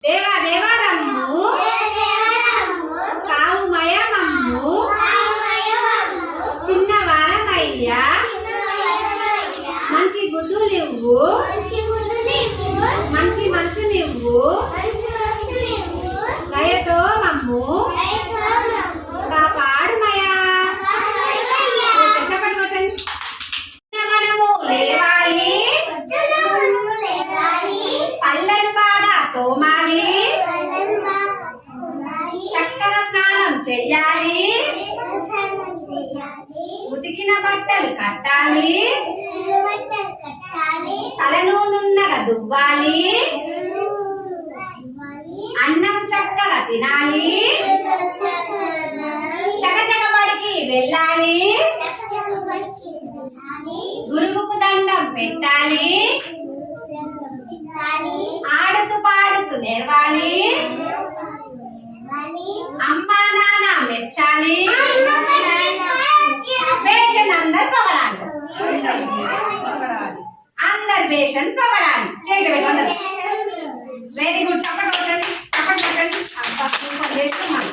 దేవా దేవరమ్ము కావుమయమమ్ము చిన్నవారమయ్యా మంచి బుద్ధులివ్వు మంచి మనసు నివ్వు దయతో మమ్ము కాపాడుమయా. చెప్పండి కొట్టండి. మనము లేవాలి పళ్ళను బాగా తోమాలి చక్కగా స్నానం చెయ్యాలి ఉతికిన బట్టలు కట్టాలి తలనూనున్నగా దువ్వాలి అన్నం చక్కగా తినాలి చకచకబడికి వెళ్ళాలి గురువుకు దండం పెట్టాలి ఆడుతూ పాడుతూ నేర్వాలి అమ్మా నాన్న మెచ్చాలి పేషన్ అందరు పొగడాలి అందరు పేషన్ పొగడాలి చేయటం వెరీ గుడ్. చప్పట్లు కొట్టండి చప్పట్లు కొట్టండి. అబ్బా సూపర్ చేస్తున్నాం.